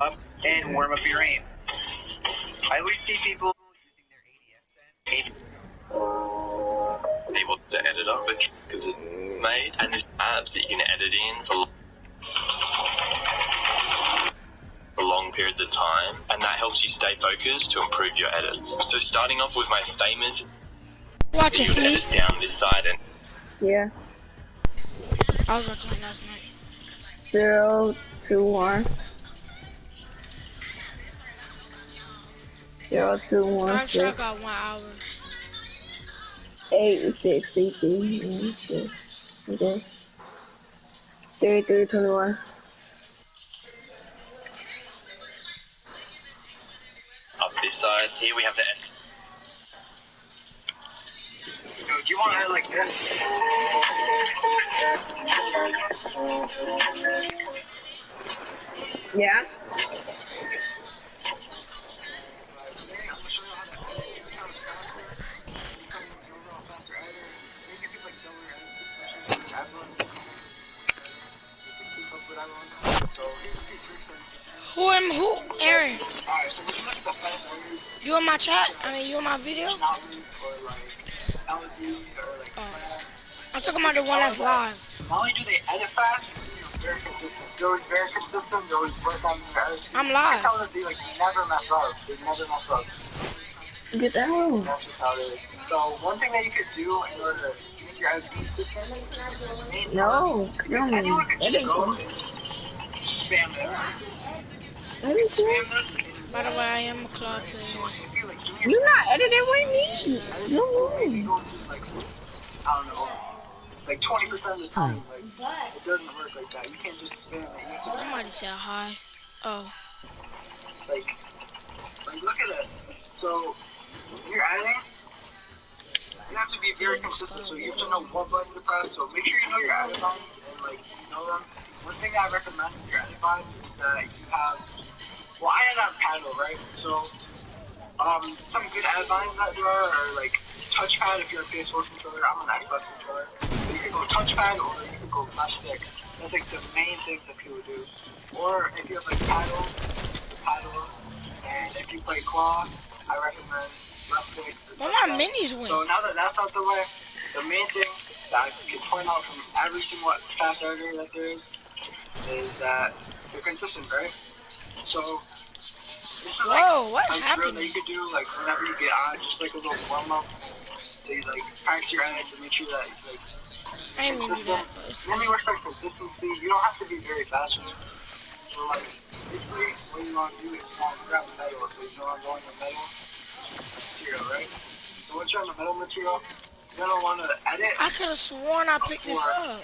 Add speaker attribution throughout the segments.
Speaker 1: up and warm up your aim. I always see people using their ADS
Speaker 2: able to edit up it because it's made, and there's apps that you can edit in for long periods of time, and that helps you stay focused to improve your edits. So starting off with my famous,
Speaker 3: watch it,
Speaker 2: edit down this side and
Speaker 4: Yeah.
Speaker 3: I was watching it last night.
Speaker 4: 0, 2, 1. 0, 2, 1,
Speaker 3: I'm sure I
Speaker 4: 6,
Speaker 3: got 1 hour.
Speaker 4: 8, 6, 3, 3, 1, 6. Okay. 3, 3, 21.
Speaker 2: up this side. Here we have the edit.
Speaker 1: So do you want to like this?
Speaker 4: Yeah.
Speaker 3: Who? Aaron.
Speaker 1: Alright, so when you look at the fast editors,
Speaker 3: You in my chat? I mean, you in my video?
Speaker 1: not root or like LD or like
Speaker 3: I'm talking about the one that's live.
Speaker 1: not only do they edit fast, they're very consistent. They're always very consistent, they always work on their edits.
Speaker 3: I'm
Speaker 1: You
Speaker 3: live.
Speaker 1: can tell that they like never mess up. They never mess up.
Speaker 4: Get that home.
Speaker 1: That's just how it is. So one thing that you could do in order to make your edits consistent,
Speaker 4: No.
Speaker 1: anyone could just go
Speaker 4: Editing.
Speaker 1: and spam it.
Speaker 4: Editing?
Speaker 1: Spam this.
Speaker 3: By the way, I am a club player.
Speaker 1: If you like doing
Speaker 4: You're not editing with me. No
Speaker 1: maybe
Speaker 4: way.
Speaker 1: go just like I don't know, like 20% of the time, like it doesn't work like that. You can't just spam it. You have to
Speaker 3: Somebody said hi. Oh.
Speaker 1: like look at it. So when you're editing, you have to be very consistent. So you have to know what button to press. So make sure you know your edit buttons and like you know them. One thing I recommend with your edit buttons is that you have. Well, I edit on paddle, right? So some good edit buttons that there are like touchpad if you're a PS4 controller. I'm an Xbox controller. So you can go touchpad or you can go left stick. That's like the main things that people do. Or if you have like paddle, and if you play claw, I recommend left stick.
Speaker 3: Well, my minis win.
Speaker 1: So now that that's out the way, the main thing that I can point out from every single fast editor that there is that they're consistent, right? So this is
Speaker 3: Whoa, what
Speaker 1: like a drill
Speaker 3: happened?
Speaker 1: that you could do like whenever you get on, just like a little warm up to like practice your edits and make sure that it's like
Speaker 3: I ain't mean to do that, but it's
Speaker 1: it only works like consistency. You don't have to be very fast with it. So like basically what you want to do is you want to grab the metal. So you know I'm going to metal material, right? So once you're on the metal material, you're gonna want to edit.
Speaker 3: I could have sworn I picked this up.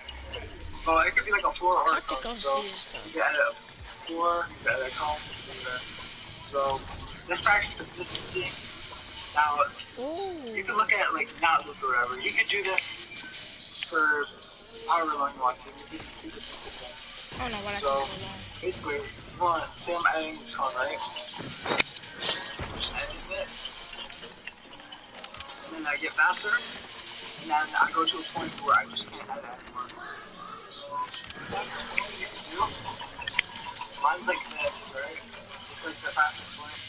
Speaker 1: So it could be like a floor or a
Speaker 3: I think
Speaker 1: cone.
Speaker 3: I'm
Speaker 1: So
Speaker 3: serious though.
Speaker 1: you edit a floor, you edit a cone, so this practice consistency. Now
Speaker 3: Ooh.
Speaker 1: you can look at like not loop or whatever. You can do this for however long you want to. You can keep it consistent.
Speaker 3: I don't know what I
Speaker 1: So
Speaker 3: can do alone.
Speaker 1: basically, you want to say I'm editing this cone, right? Just edit it. And then I get faster. And then I go to a point where I just can't edit anymore. So that's the point you get to do. Mine's like this, right? It's like the fastest point.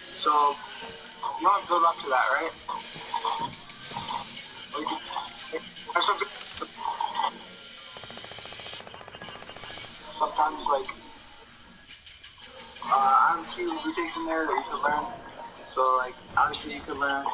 Speaker 1: So you want to build up to that, right? Sometimes like I'm few retakes in there that you can learn. So like obviously you can learn.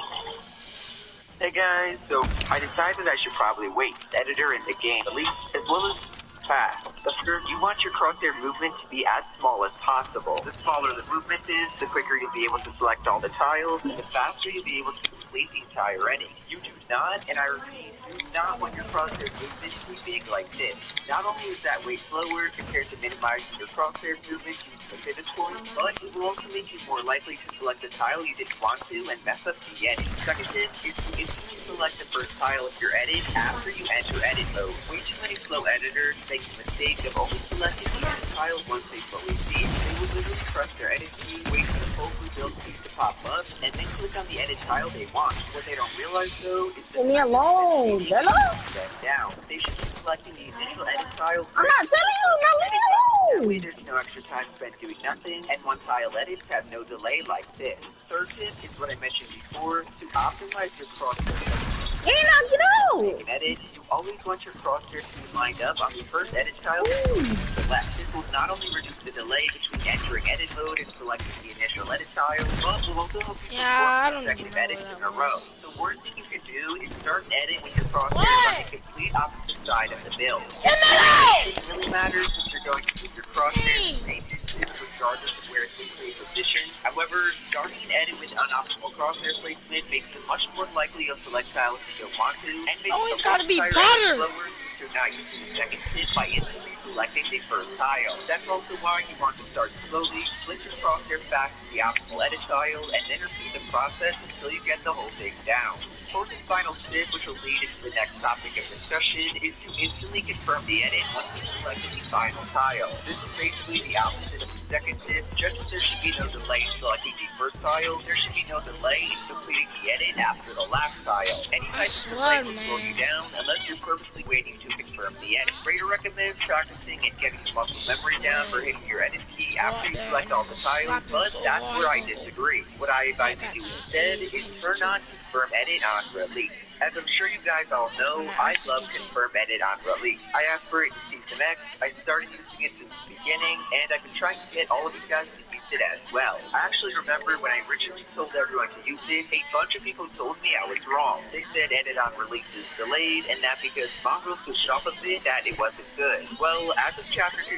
Speaker 5: Hey guys, so I decided I should probably wait. Editor in the game, at least as well as fast. But third, you want your crosshair movement to be as small as possible. The smaller the movement is, the quicker you'll be able to select all the tiles, and the faster you'll be able to complete the entire edit. You do not, and I repeat, do not want your crosshair movement to be big like this. Not only is that way slower compared to minimizing your crosshair movement using the pivot point, but it will also make you more likely to select a tile you didn't want to and mess up the edit. Second tip is to instantly select the first tile of your edit after you enter edit mode. Way too many slow editors make the mistake of only selecting the edit tile once they fully see it. They will literally press their edit key, wait for the full blue build piece to pop up, and then click on the edit tile they want. What they don't realize though is that
Speaker 4: Leave me alone, Bella.
Speaker 5: down. They should be selecting the initial edit tile.
Speaker 4: I'm not telling you, now leave me alone.
Speaker 5: That way there's no extra time spent doing nothing, and one tile edits have no delay like this. Third tip is what I mentioned before, to optimize your crosshair.
Speaker 4: Get out, get out.
Speaker 5: Make an edit, you always want your crosshair to be lined up on the first edit tile before you select. This will not only reduce the delay between entering edit mode and selecting the initial edit tile, but will also help you perform consecutive edits in a row. The worst thing you can do is start an edit with your crosshair on the complete opposite side of the build. It really matters since you're going to move your crosshair the same distance regardless of where it's physically positioned. However, starting an edit with unoptimal crosshair placement makes it much more likely you'll select tiles you don't want to, and makes
Speaker 3: Always
Speaker 5: the
Speaker 3: gotta be
Speaker 5: entire
Speaker 3: better.
Speaker 5: edit slower since you're not using the second tip by instantly selecting the first tile. That's also why you want to start slowly, split your crosshair back to the optimal edit tile, and then repeat the process until you get the whole thing down. Fourth and final tip, which will lead into the next topic of discussion, is to instantly confirm the edit once you selected the final tile. This is basically the opposite of the second tip. Just as there should be no delay in selecting the first tile, there should be no delay in completing the edit after the last tile. Any type of delay will slow you down unless you're purposely waiting to confirm the edit. Raider recommends practicing and getting the muscle memory down for hitting your edit key after you select all the tiles, but that's where I disagree. What I advise you do instead is turn on confirm edit on release. As I'm sure you guys all know, I love confirm edit on release. I asked for it in Season X, I started using it since the beginning, and I've been trying to get all of you guys to use it as well. I actually remember when I originally told everyone to use it, a bunch of people told me I was wrong. They said edit on release is delayed, and that because Mongrel switched off of it, that it wasn't good. Well, as of Chapter 2,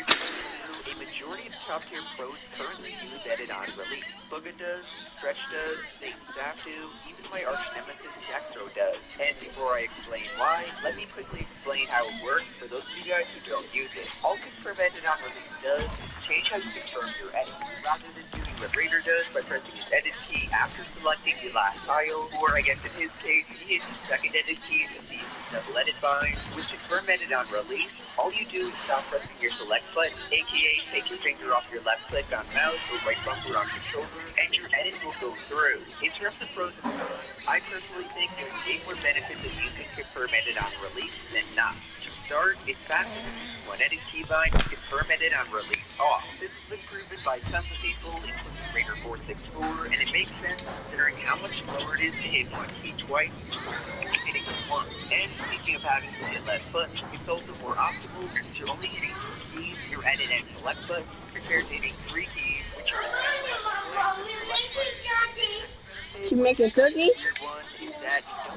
Speaker 5: a majority of top tier pros currently use edit on release. Booga does, Stretch does, Satan Staff do, even my arch nemesis Dextro does. And before I explain why, let me quickly explain how it works for those of you guys who don't use it. All confirm edit on release does is change how you confirm your edit. Rather than doing what Raider does by pressing his edit key after selecting the last tile, or I guess in his case, he hits his second edit key to see his double edit bind. With confirm edit on release, all you do is stop pressing your select button, aka take your finger off your left click on mouse or right bumper on your shoulder, and your edit will go through. In terms of pros and cons, I personally think there's way more benefits of using confirm edit on release than not. To start, it's faster to use one edit keybind to confirm edit on release off. This has been proven by tons of people, including Raider 464, and it makes sense considering how much slower it is to hit one key twice compared to hitting it once. And speaking of having to hit less buttons, it's also more optimal since you're only hitting 2 keys, your edit and select buttons, compared to hitting 3 keys, which are
Speaker 4: You making cookies?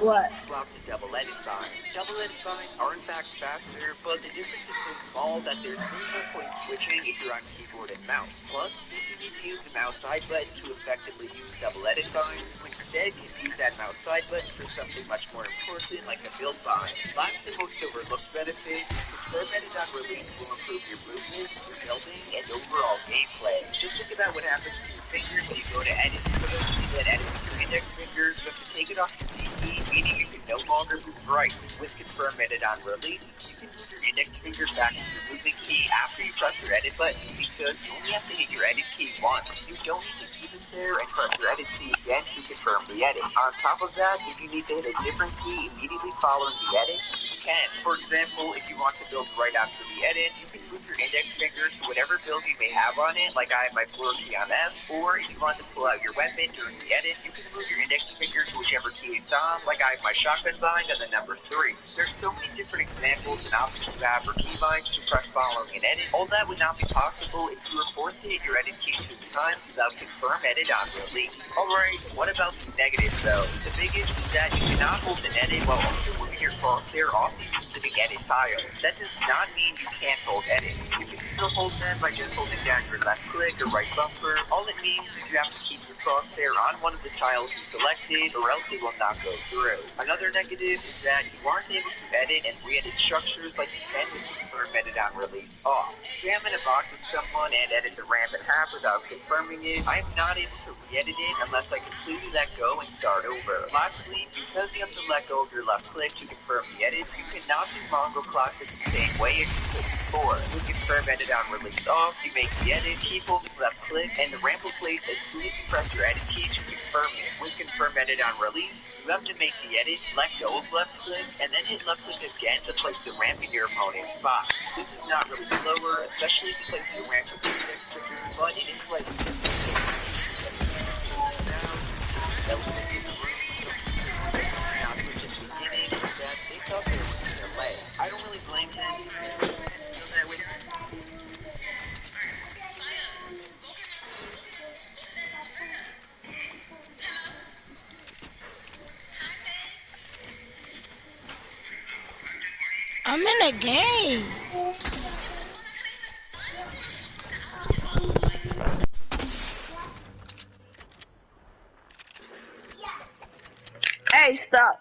Speaker 4: What?
Speaker 5: Swap to double edit signs. Double edit signs are in fact faster, but the difference is so small that there's really no point switching if you're on keyboard and mouse. Plus, you need to use the mouse side button to effectively use double edit signs, when instead you can use that mouse side button for something much more important like a build bind. Last and most overlooked benefit, confirm edit on release will improve your movement, your building, and overall gameplay. Just think about what happens to your fingers when you go to edit. For those of you that edit with your index fingers, you have to take it off your key, meaning you can no longer move right. With confirm edit on release, you can move your index finger back to your moving key after you press your edit button because you only have to hit your edit key once. You don't need to keep it there and press your edit key again to confirm the edit. On top of that, if you need to hit a different key immediately following the edit, you can. For example, if you want to build right after the edit, you can move your index finger to whatever build you may have on it, like I have my floor key on F, or if you want to pull out your weapon during the edit, you can move your index finger to whichever key it's on, like I have my shotgun bind on the number 3. There's so many different examples and options you have or keybinds to press following an edit. All that would not be possible if you were forced to hit your edit key 2 times without confirm edit on release. Alright, what about the negatives though? The biggest is that you cannot hold an edit while also moving your crosshair off the specific edit tile. That does not mean you can't hold edits. You can still hold them by just holding down your left click or right bumper. All it means is you have to keep your crosshair on one of the tiles you selected or else it will not go through. Another negative is that you aren't able to edit and re-edit structures like you can with confirm edit on release off. If I'm in a box with someone and edit the ramp in half without confirming it, I am not able to re-edit it unless I completely let go and start over. Lastly, because you have to let go of your left click to confirm the edit, you cannot do Mongo Classic the same way as you could before. With confirm edit on release off, you make the edit, keep holding left click, and the ramp will place as soon as you press your edit key to confirm it. With confirm edit on release, you have to make the edit, let go of left click, and then hit left click again to place the ramp in your opponent's spot. This is not really slower, especially if you place your ramp with the text trigger, but it is slightly different. I don't really blame them.
Speaker 3: I'm in a game.
Speaker 4: Hey, stop.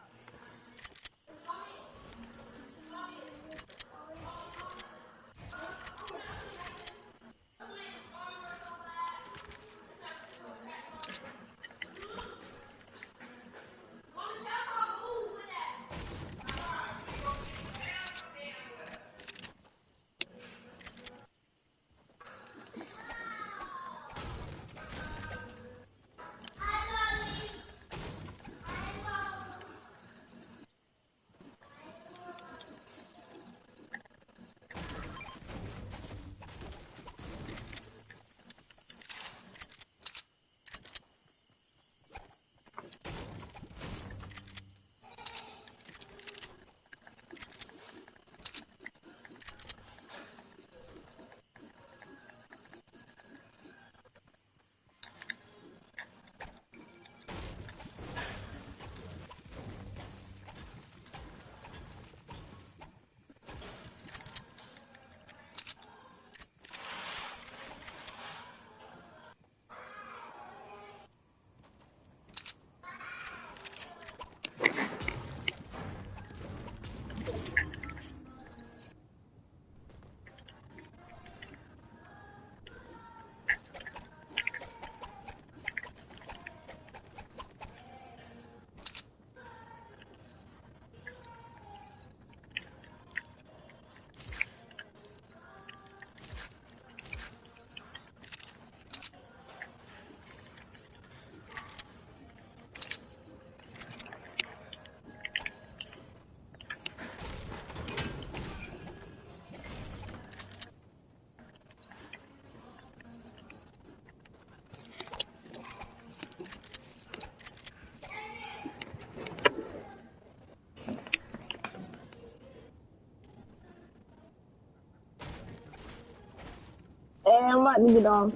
Speaker 4: And let me get on.